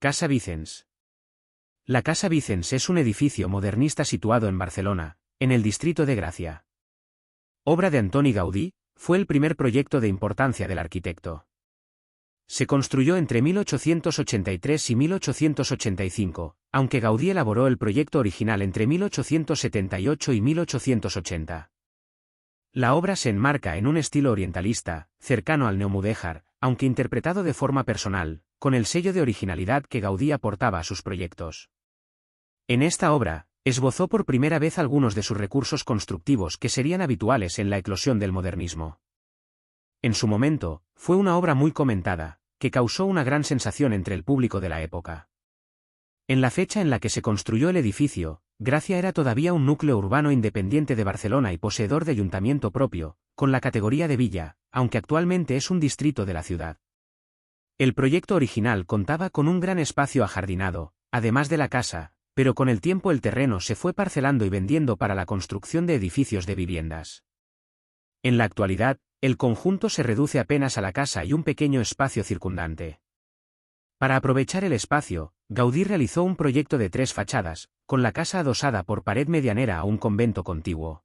Casa Vicens. La Casa Vicens es un edificio modernista situado en Barcelona, en el distrito de Gracia. Obra de Antoni Gaudí, fue el primer proyecto de importancia del arquitecto. Se construyó entre 1883 y 1885, aunque Gaudí elaboró el proyecto original entre 1878 y 1880. La obra se enmarca en un estilo orientalista, cercano al neomudéjar, aunque interpretado de forma personal, con el sello de originalidad que Gaudí aportaba a sus proyectos. En esta obra, esbozó por primera vez algunos de sus recursos constructivos que serían habituales en la eclosión del modernismo. En su momento, fue una obra muy comentada, que causó una gran sensación entre el público de la época. En la fecha en la que se construyó el edificio, Gracia era todavía un núcleo urbano independiente de Barcelona y poseedor de ayuntamiento propio, con la categoría de villa, aunque actualmente es un distrito de la ciudad. El proyecto original contaba con un gran espacio ajardinado, además de la casa, pero con el tiempo el terreno se fue parcelando y vendiendo para la construcción de edificios de viviendas. En la actualidad, el conjunto se reduce apenas a la casa y un pequeño espacio circundante. Para aprovechar el espacio, Gaudí realizó un proyecto de 3 fachadas, con la casa adosada por pared medianera a un convento contiguo.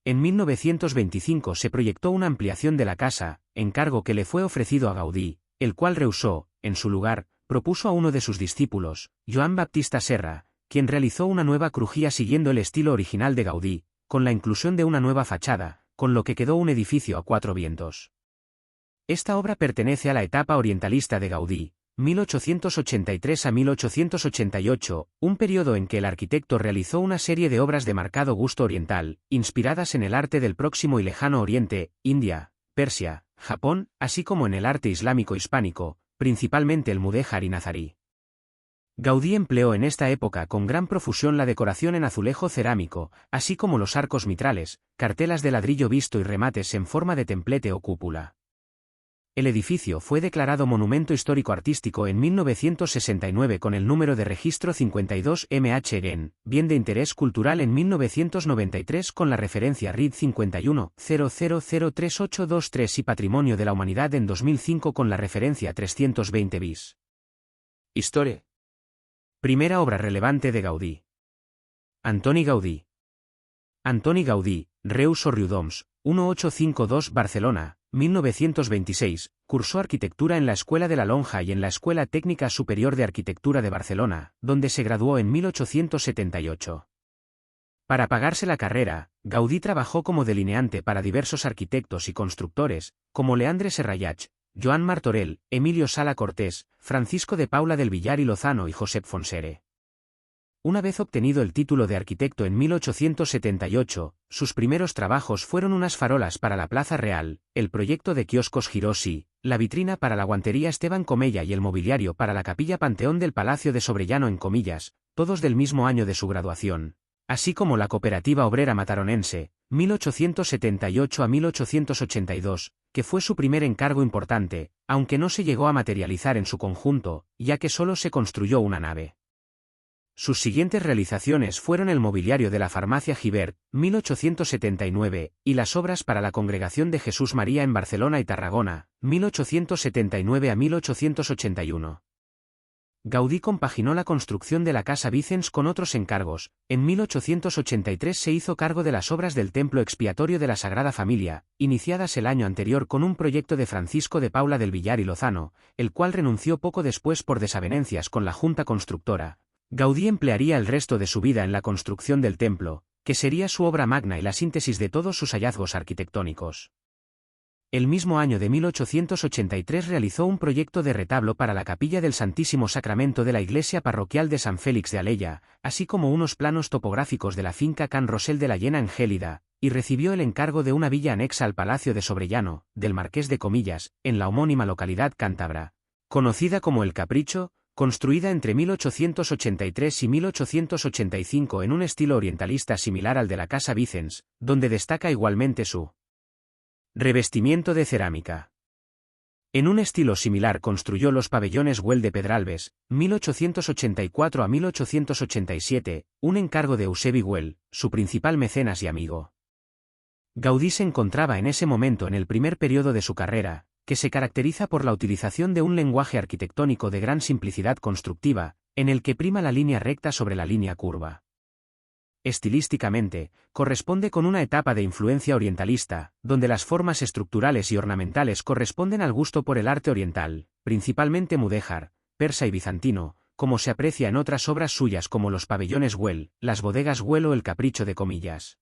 En 1925 se proyectó una ampliación de la casa, encargo que le fue ofrecido a Gaudí, el cual rehusó. En su lugar, propuso a uno de sus discípulos, Joan Baptista Serra, quien realizó una nueva crujía siguiendo el estilo original de Gaudí, con la inclusión de una nueva fachada, con lo que quedó un edificio a 4 vientos. Esta obra pertenece a la etapa orientalista de Gaudí, 1883 a 1888, un periodo en que el arquitecto realizó una serie de obras de marcado gusto oriental, inspiradas en el arte del próximo y lejano Oriente, India, Persia, Japón, así como en el arte islámico hispánico, principalmente el mudéjar y nazarí. Gaudí empleó en esta época con gran profusión la decoración en azulejo cerámico, así como los arcos mitrales, cartelas de ladrillo visto y remates en forma de templete o cúpula. El edificio fue declarado Monumento Histórico Artístico en 1969 con el número de registro 52 MHGen, bien de interés cultural en 1993 con la referencia RID 51.00038223 y Patrimonio de la Humanidad en 2005 con la referencia 320 bis. Historia. Primera obra relevante de Gaudí. Antoni Gaudí. Antoni Gaudí, Reus o Riudoms, 1852 Barcelona, 1926, cursó arquitectura en la Escuela de la Lonja y en la Escuela Técnica Superior de Arquitectura de Barcelona, donde se graduó en 1878. Para pagarse la carrera, Gaudí trabajó como delineante para diversos arquitectos y constructores, como Leandre Serrallach, Joan Martorell, Emilio Sala Cortés, Francisco de Paula del Villar y Lozano y Josep Fonsere. Una vez obtenido el título de arquitecto en 1878, sus primeros trabajos fueron unas farolas para la Plaza Real, el proyecto de kioscos Girosi, la vitrina para la guantería Esteban Comella y el mobiliario para la capilla Panteón del Palacio de Sobrellano en Comillas, todos del mismo año de su graduación, así como la Cooperativa Obrera Mataronense, 1878 a 1882, que fue su primer encargo importante, aunque no se llegó a materializar en su conjunto, ya que solo se construyó una nave. Sus siguientes realizaciones fueron el mobiliario de la Farmacia Gibert, 1879, y las obras para la Congregación de Jesús María en Barcelona y Tarragona, 1879 a 1881. Gaudí compaginó la construcción de la Casa Vicens con otros encargos. En 1883 se hizo cargo de las obras del Templo Expiatorio de la Sagrada Familia, iniciadas el año anterior con un proyecto de Francisco de Paula del Villar y Lozano, el cual renunció poco después por desavenencias con la Junta Constructora. Gaudí emplearía el resto de su vida en la construcción del templo, que sería su obra magna y la síntesis de todos sus hallazgos arquitectónicos. El mismo año de 1883 realizó un proyecto de retablo para la capilla del Santísimo Sacramento de la iglesia parroquial de San Félix de Alella, así como unos planos topográficos de la finca Can Rosell de la Llena en Gélida, y recibió el encargo de una villa anexa al Palacio de Sobrellano, del Marqués de Comillas, en la homónima localidad cántabra, conocida como El Capricho, construida entre 1883 y 1885 en un estilo orientalista similar al de la Casa Vicens, donde destaca igualmente su revestimiento de cerámica. En un estilo similar construyó los pabellones Güell de Pedralbes, 1884 a 1887, un encargo de Eusebi Güell, su principal mecenas y amigo. Gaudí se encontraba en ese momento en el primer periodo de su carrera, que se caracteriza por la utilización de un lenguaje arquitectónico de gran simplicidad constructiva, en el que prima la línea recta sobre la línea curva. Estilísticamente, corresponde con una etapa de influencia orientalista, donde las formas estructurales y ornamentales corresponden al gusto por el arte oriental, principalmente mudéjar, persa y bizantino, como se aprecia en otras obras suyas como los pabellones Güell, las bodegas Güell o el Capricho de Comillas.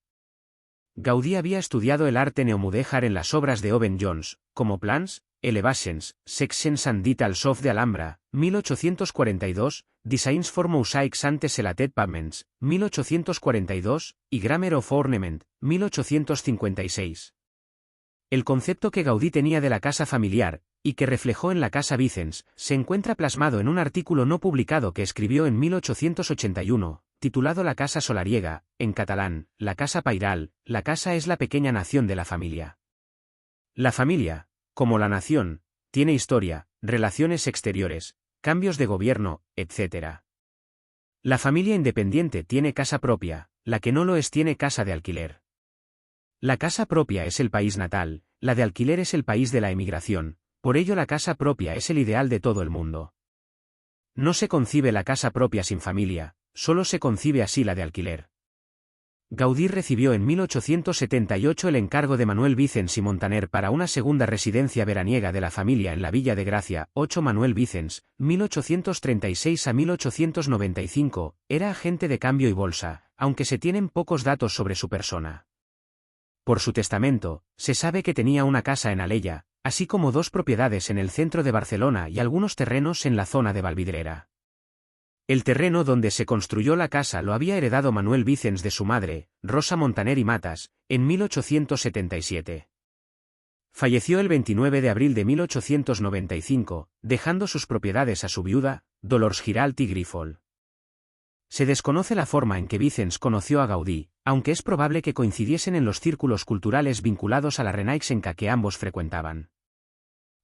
Gaudí había estudiado el arte neomudéjar en las obras de Owen Jones, como Plans, Elevations, Sections and Details of the Alhambra, 1842, Designs for Mosaics and Tesselated Pavements, 1842, y Grammar of Ornament, 1856. El concepto que Gaudí tenía de la casa familiar, y que reflejó en la Casa Vicens, se encuentra plasmado en un artículo no publicado que escribió en 1881, titulado La casa solariega, en catalán, la casa pairal, la casa es la pequeña nación de la familia. La familia, como la nación, tiene historia, relaciones exteriores, cambios de gobierno, etc. La familia independiente tiene casa propia, la que no lo es tiene casa de alquiler. La casa propia es el país natal, la de alquiler es el país de la emigración, por ello la casa propia es el ideal de todo el mundo. No se concibe la casa propia sin familia, solo se concibe así la de alquiler. Gaudí recibió en 1878 el encargo de Manuel Vicens y Montaner para una segunda residencia veraniega de la familia en la Villa de Gracia, 8 Manuel Vicens, 1836 a 1895, era agente de cambio y bolsa, aunque se tienen pocos datos sobre su persona. Por su testamento, se sabe que tenía una casa en Alella, así como 2 propiedades en el centro de Barcelona y algunos terrenos en la zona de Valvidrera. El terreno donde se construyó la casa lo había heredado Manuel Vicens de su madre, Rosa Montaner y Matas, en 1877. Falleció el 29 de abril de 1895, dejando sus propiedades a su viuda, Dolors Giralt i Grífol. Se desconoce la forma en que Vicens conoció a Gaudí, aunque es probable que coincidiesen en los círculos culturales vinculados a la Renaixenca que ambos frecuentaban.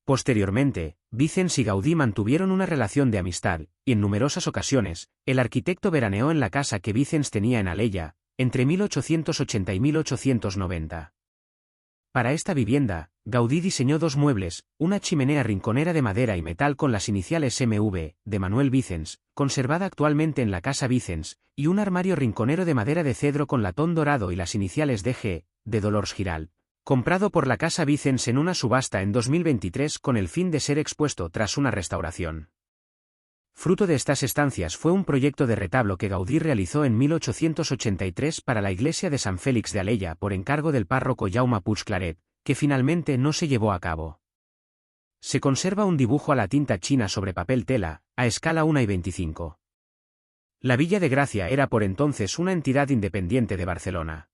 Posteriormente, Vicens y Gaudí mantuvieron una relación de amistad, y en numerosas ocasiones, el arquitecto veraneó en la casa que Vicens tenía en Alella, entre 1880 y 1890. Para esta vivienda, Gaudí diseñó 2 muebles, una chimenea rinconera de madera y metal con las iniciales MV, de Manuel Vicens, conservada actualmente en la Casa Vicens, y un armario rinconero de madera de cedro con latón dorado y las iniciales DG, de Dolors Giralt, comprado por la Casa Vicens en una subasta en 2023 con el fin de ser expuesto tras una restauración. Fruto de estas estancias fue un proyecto de retablo que Gaudí realizó en 1883 para la iglesia de San Félix de Alella por encargo del párroco Jaume Puig Claret, que finalmente no se llevó a cabo. Se conserva un dibujo a la tinta china sobre papel tela, a escala 1:25. La Villa de Gracia era por entonces una entidad independiente de Barcelona.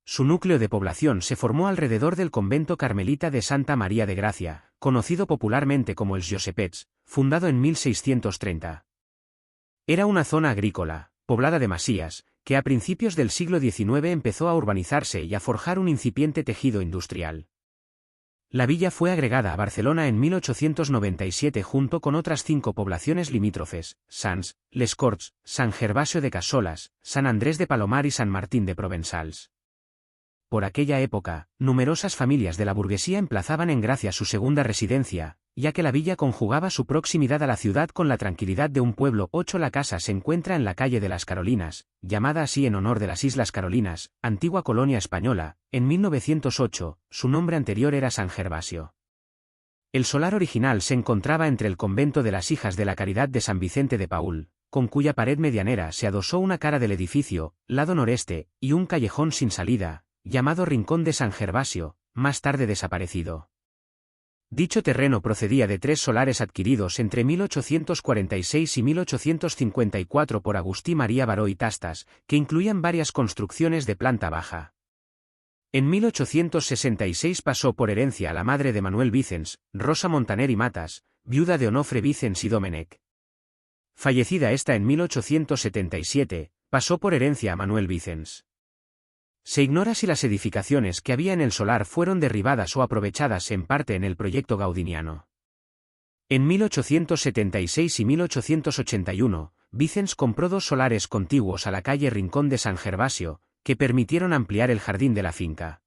Su núcleo de población se formó alrededor del convento carmelita de Santa María de Gracia, conocido popularmente como els Josepets, fundado en 1630. Era una zona agrícola, poblada de masías, que a principios del siglo XIX empezó a urbanizarse y a forjar un incipiente tejido industrial. La villa fue agregada a Barcelona en 1897 junto con otras 5 poblaciones limítrofes, Sants, Les Corts, San Gervasio de Cassolas, San Andrés de Palomar y San Martín de Provençals. Por aquella época, numerosas familias de la burguesía emplazaban en Gracia su segunda residencia, ya que la villa conjugaba su proximidad a la ciudad con la tranquilidad de un pueblo. 8 La casa se encuentra en la calle de las Carolinas, llamada así en honor de las Islas Carolinas, antigua colonia española. En 1908, su nombre anterior era San Gervasio. El solar original se encontraba entre el convento de las Hijas de la Caridad de San Vicente de Paúl, con cuya pared medianera se adosó una cara del edificio, lado noreste, y un callejón sin salida, llamado Rincón de San Gervasio, más tarde desaparecido. Dicho terreno procedía de 3 solares adquiridos entre 1846 y 1854 por Agustí María Baró y Tastas, que incluían varias construcciones de planta baja. En 1866 pasó por herencia a la madre de Manuel Vicens, Rosa Montaner y Matas, viuda de Onofre Vicens y Domènech. Fallecida esta en 1877, pasó por herencia a Manuel Vicens. Se ignora si las edificaciones que había en el solar fueron derribadas o aprovechadas en parte en el proyecto gaudiniano. En 1876 y 1881, Vicens compró 2 solares contiguos a la calle Rincón de San Gervasio, que permitieron ampliar el jardín de la finca.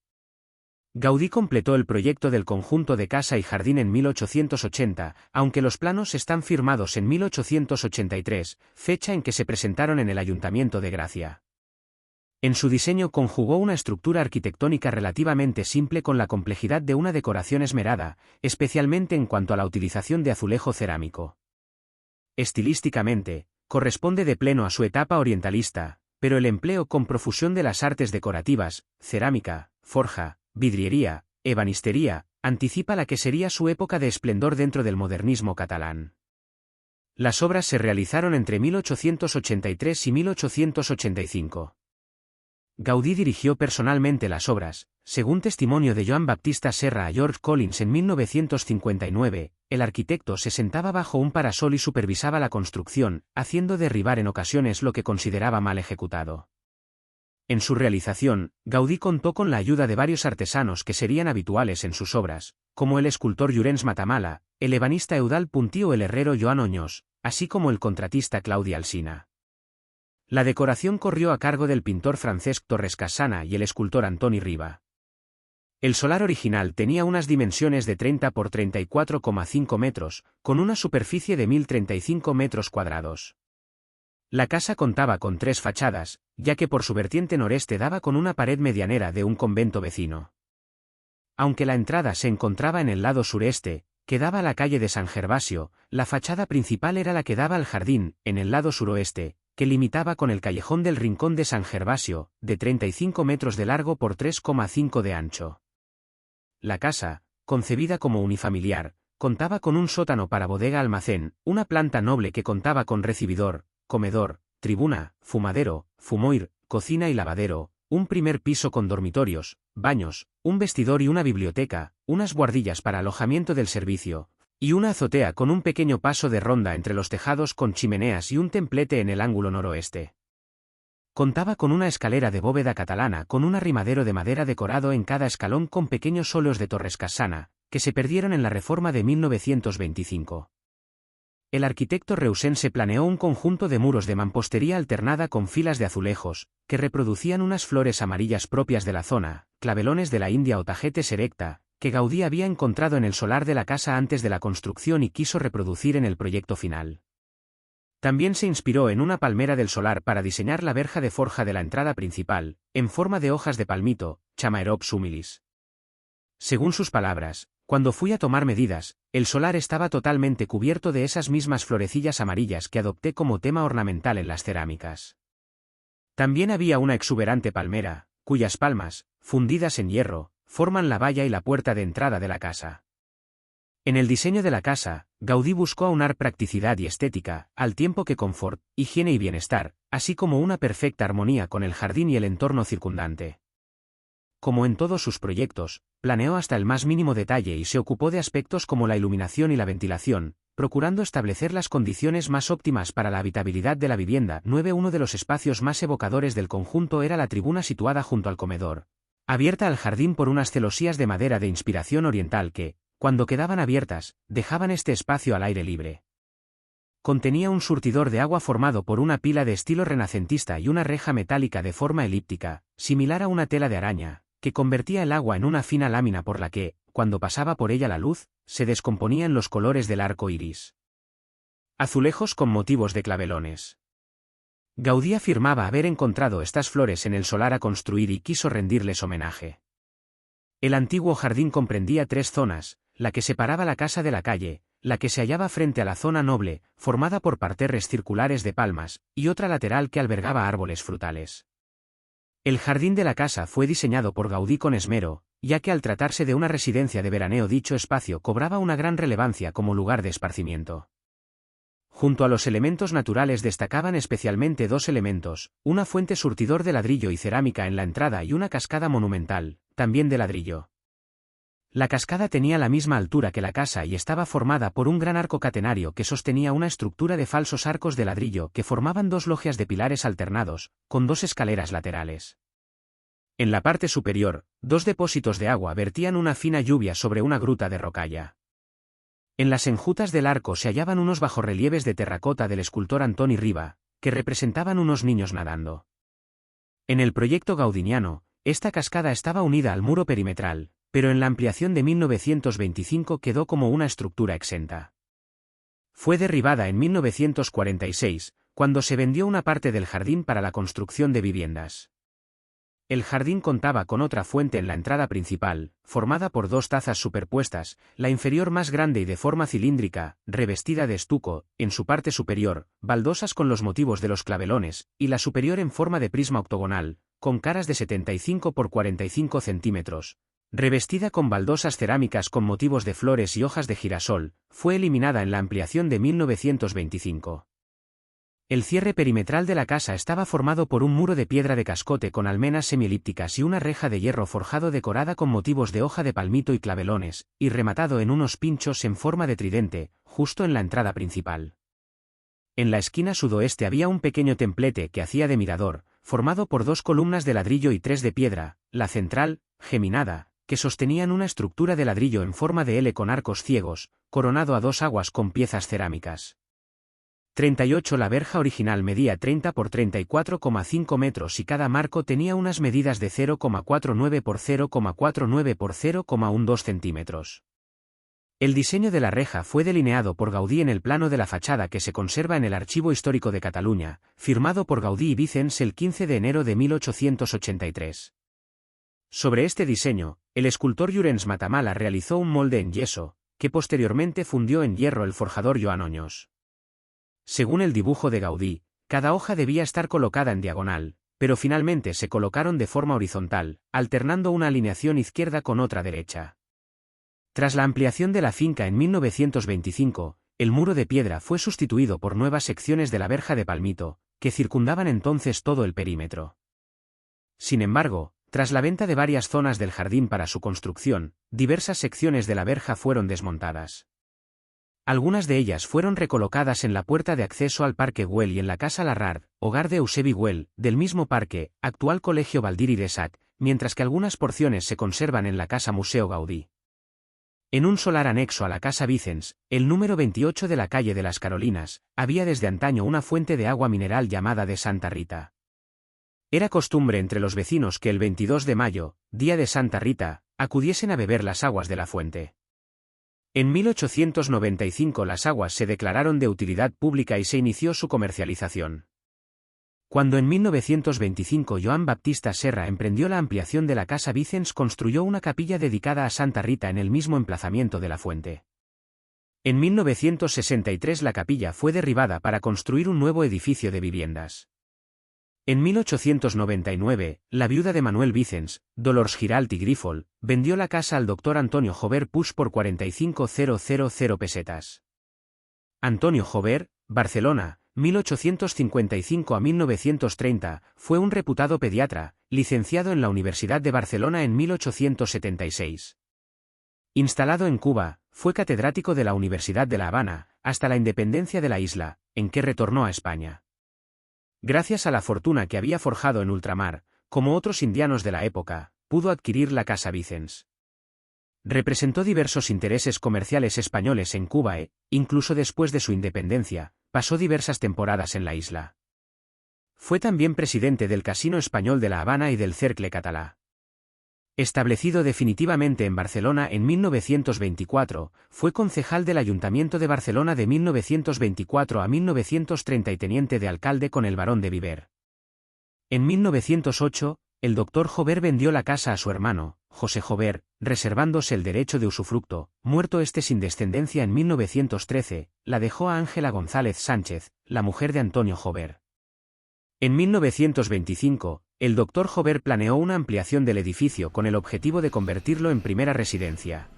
Gaudí completó el proyecto del conjunto de casa y jardín en 1880, aunque los planos están firmados en 1883, fecha en que se presentaron en el Ayuntamiento de Gracia. En su diseño conjugó una estructura arquitectónica relativamente simple con la complejidad de una decoración esmerada, especialmente en cuanto a la utilización de azulejo cerámico. Estilísticamente, corresponde de pleno a su etapa orientalista, pero el empleo con profusión de las artes decorativas, cerámica, forja, vidriería, ebanistería, anticipa la que sería su época de esplendor dentro del modernismo catalán. Las obras se realizaron entre 1883 y 1885. Gaudí dirigió personalmente las obras, según testimonio de Joan Baptista Serra a George Collins en 1959, el arquitecto se sentaba bajo un parasol y supervisaba la construcción, haciendo derribar en ocasiones lo que consideraba mal ejecutado. En su realización, Gaudí contó con la ayuda de varios artesanos que serían habituales en sus obras, como el escultor Llorenç Matamala, el ebanista Eudald Puntí o el herrero Joan Oñós, así como el contratista Claudi Alsina. La decoración corrió a cargo del pintor Francesc Torres Casana y el escultor Antoni Riba. El solar original tenía unas dimensiones de 30 por 34,5 metros, con una superficie de 1035 metros cuadrados. La casa contaba con 3 fachadas, ya que por su vertiente noreste daba con una pared medianera de un convento vecino. Aunque la entrada se encontraba en el lado sureste, que daba a la calle de San Gervasio, la fachada principal era la que daba al jardín, en el lado suroeste, que limitaba con el callejón del Rincón de San Gervasio, de 35 metros de largo por 3,5 de ancho. La casa, concebida como unifamiliar, contaba con un sótano para bodega-almacén, una planta noble que contaba con recibidor, comedor, tribuna, fumadero, fumoir, cocina y lavadero, un primer piso con dormitorios, baños, un vestidor y una biblioteca, unas buhardillas para alojamiento del servicio, y una azotea con un pequeño paso de ronda entre los tejados con chimeneas y un templete en el ángulo noroeste. Contaba con una escalera de bóveda catalana con un arrimadero de madera decorado en cada escalón con pequeños óleos de Torres Casana, que se perdieron en la reforma de 1925. El arquitecto reusense planeó un conjunto de muros de mampostería alternada con filas de azulejos, que reproducían unas flores amarillas propias de la zona, clavelones de la India o tagetes erecta, que Gaudí había encontrado en el solar de la casa antes de la construcción y quiso reproducir en el proyecto final. También se inspiró en una palmera del solar para diseñar la verja de forja de la entrada principal, en forma de hojas de palmito, Chamaerops humilis. Según sus palabras, cuando fui a tomar medidas, el solar estaba totalmente cubierto de esas mismas florecillas amarillas que adopté como tema ornamental en las cerámicas. También había una exuberante palmera, cuyas palmas, fundidas en hierro, forman la valla y la puerta de entrada de la casa. En el diseño de la casa, Gaudí buscó aunar practicidad y estética, al tiempo que confort, higiene y bienestar, así como una perfecta armonía con el jardín y el entorno circundante. Como en todos sus proyectos, planeó hasta el más mínimo detalle y se ocupó de aspectos como la iluminación y la ventilación, procurando establecer las condiciones más óptimas para la habitabilidad de la vivienda. Uno de los espacios más evocadores del conjunto era la tribuna situada junto al comedor, abierta al jardín por unas celosías de madera de inspiración oriental que, cuando quedaban abiertas, dejaban este espacio al aire libre. Contenía un surtidor de agua formado por una pila de estilo renacentista y una reja metálica de forma elíptica, similar a una tela de araña, que convertía el agua en una fina lámina por la que, cuando pasaba por ella la luz, se descomponía en los colores del arco iris. Azulejos con motivos de clavelones. Gaudí afirmaba haber encontrado estas flores en el solar a construir y quiso rendirles homenaje. El antiguo jardín comprendía 3 zonas, la que separaba la casa de la calle, la que se hallaba frente a la zona noble, formada por parterres circulares de palmas, y otra lateral que albergaba árboles frutales. El jardín de la casa fue diseñado por Gaudí con esmero, ya que al tratarse de una residencia de veraneo dicho espacio cobraba una gran relevancia como lugar de esparcimiento. Junto a los elementos naturales destacaban especialmente 2 elementos, una fuente surtidor de ladrillo y cerámica en la entrada y una cascada monumental, también de ladrillo. La cascada tenía la misma altura que la casa y estaba formada por un gran arco catenario que sostenía una estructura de falsos arcos de ladrillo que formaban 2 logias de pilares alternados, con 2 escaleras laterales. En la parte superior, 2 depósitos de agua vertían una fina lluvia sobre una gruta de rocalla. En las enjutas del arco se hallaban unos bajorrelieves de terracota del escultor Antoni Riba, que representaban unos niños nadando. En el proyecto gaudiniano, esta cascada estaba unida al muro perimetral, pero en la ampliación de 1925 quedó como una estructura exenta. Fue derribada en 1946, cuando se vendió una parte del jardín para la construcción de viviendas. El jardín contaba con otra fuente en la entrada principal, formada por dos tazas superpuestas, la inferior más grande y de forma cilíndrica, revestida de estuco, en su parte superior, baldosas con los motivos de los clavelones, y la superior en forma de prisma octogonal, con caras de 75 por 45 centímetros. Revestida con baldosas cerámicas con motivos de flores y hojas de girasol, fue eliminada en la ampliación de 1925. El cierre perimetral de la casa estaba formado por un muro de piedra de cascote con almenas semielípticas y una reja de hierro forjado decorada con motivos de hoja de palmito y clavelones, y rematado en unos pinchos en forma de tridente, justo en la entrada principal. En la esquina sudoeste había un pequeño templete que hacía de mirador, formado por dos columnas de ladrillo y tres de piedra, la central, geminada, que sostenían una estructura de ladrillo en forma de L con arcos ciegos, coronado a dos aguas con piezas cerámicas. 38. La verja original medía 30 por 34,5 metros y cada marco tenía unas medidas de 0,49 por 0,49 por 0,12 centímetros. El diseño de la reja fue delineado por Gaudí en el plano de la fachada que se conserva en el Archivo Histórico de Cataluña, firmado por Gaudí y Vicens el 15 de enero de 1883. Sobre este diseño, el escultor Llorenç Matamala realizó un molde en yeso, que posteriormente fundió en hierro el forjador Joan Oñós. Según el dibujo de Gaudí, cada hoja debía estar colocada en diagonal, pero finalmente se colocaron de forma horizontal, alternando una alineación izquierda con otra derecha. Tras la ampliación de la finca en 1925, el muro de piedra fue sustituido por nuevas secciones de la verja de palmito, que circundaban entonces todo el perímetro. Sin embargo, tras la venta de varias zonas del jardín para su construcción, diversas secciones de la verja fueron desmontadas. Algunas de ellas fueron recolocadas en la puerta de acceso al Parque Güell y en la Casa Larrard, hogar de Eusebi Güell, del mismo parque, actual Colegio Baldiri de Sac, mientras que algunas porciones se conservan en la Casa Museo Gaudí. En un solar anexo a la Casa Vicens, el número 28 de la calle de las Carolinas, había desde antaño una fuente de agua mineral llamada de Santa Rita. Era costumbre entre los vecinos que el 22 de mayo, día de Santa Rita, acudiesen a beber las aguas de la fuente. En 1895 las aguas se declararon de utilidad pública y se inició su comercialización. Cuando en 1925 Joan Baptista Serra emprendió la ampliación de la Casa Vicens, construyó una capilla dedicada a Santa Rita en el mismo emplazamiento de la fuente. En 1963 la capilla fue derribada para construir un nuevo edificio de viviendas. En 1899, la viuda de Manuel Vicens, Dolors Giralt i Grífol, vendió la casa al doctor Antonio Jover Puig por 45.000 pesetas. Antonio Jover, Barcelona, 1855 a 1930, fue un reputado pediatra, licenciado en la Universidad de Barcelona en 1876. Instalado en Cuba, fue catedrático de la Universidad de La Habana, hasta la independencia de la isla, en que retornó a España. Gracias a la fortuna que había forjado en ultramar, como otros indianos de la época, pudo adquirir la Casa Vicens. Representó diversos intereses comerciales españoles en Cuba e, incluso después de su independencia, pasó diversas temporadas en la isla. Fue también presidente del Casino Español de La Habana y del Cercle Català. Establecido definitivamente en Barcelona en 1924, fue concejal del Ayuntamiento de Barcelona de 1924 a 1930 y teniente de alcalde con el barón de Viver. En 1908, el doctor Jover vendió la casa a su hermano, José Jover, reservándose el derecho de usufructo. Muerto este sin descendencia en 1913, la dejó a Ángela González Sánchez, la mujer de Antonio Jover. En 1925, el doctor Jover planeó una ampliación del edificio con el objetivo de convertirlo en primera residencia.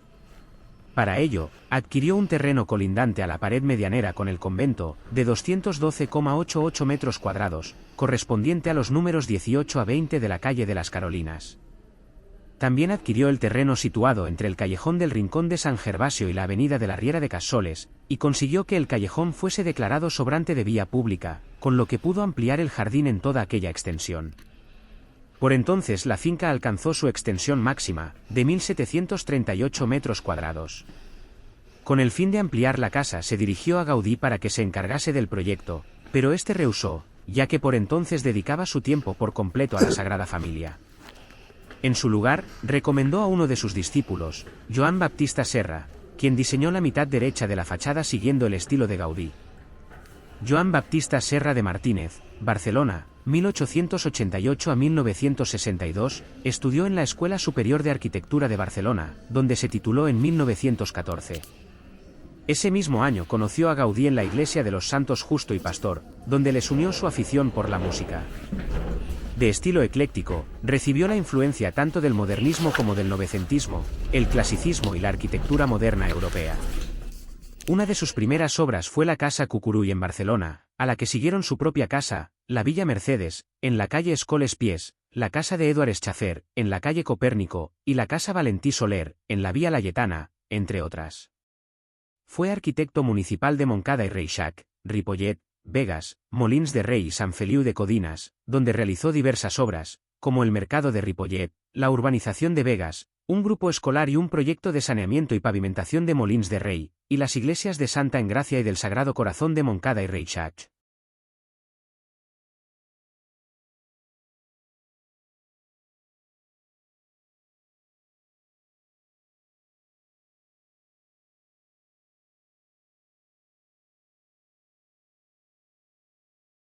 Para ello, adquirió un terreno colindante a la pared medianera con el convento, de 212,88 metros cuadrados, correspondiente a los números 18 a 20 de la calle de las Carolinas. También adquirió el terreno situado entre el callejón del Rincón de San Gervasio y la avenida de la Riera de Cassoles, y consiguió que el callejón fuese declarado sobrante de vía pública, con lo que pudo ampliar el jardín en toda aquella extensión. Por entonces la finca alcanzó su extensión máxima, de 1.738 metros cuadrados. Con el fin de ampliar la casa se dirigió a Gaudí para que se encargase del proyecto, pero este rehusó, ya que por entonces dedicaba su tiempo por completo a la Sagrada Familia. En su lugar, recomendó a uno de sus discípulos, Joan Baptista Serra, quien diseñó la mitad derecha de la fachada siguiendo el estilo de Gaudí. Joan Baptista Serra de Martínez, Barcelona, 1888 a 1962, estudió en la Escuela Superior de Arquitectura de Barcelona, donde se tituló en 1914. Ese mismo año conoció a Gaudí en la iglesia de los Santos Justo y Pastor, donde les unió su afición por la música. De estilo ecléctico, recibió la influencia tanto del modernismo como del novecentismo, el clasicismo y la arquitectura moderna europea. Una de sus primeras obras fue la Casa Cucurull en Barcelona, a la que siguieron su propia casa, la Villa Mercedes, en la calle Escoles Pies, la casa de Édouard Schaffer, en la calle Copérnico, y la casa Valentí Soler, en la Vía Laietana, entre otras. Fue arquitecto municipal de Montcada y Reixac, Ripollet, Begas, Molins de Rei y Sant Feliu de Codines, donde realizó diversas obras, como el mercado de Ripollet, la urbanización de Begas, un grupo escolar y un proyecto de saneamiento y pavimentación de Molins de Rei, y las iglesias de Santa Engracia y del Sagrado Corazón de Montcada y Reixac.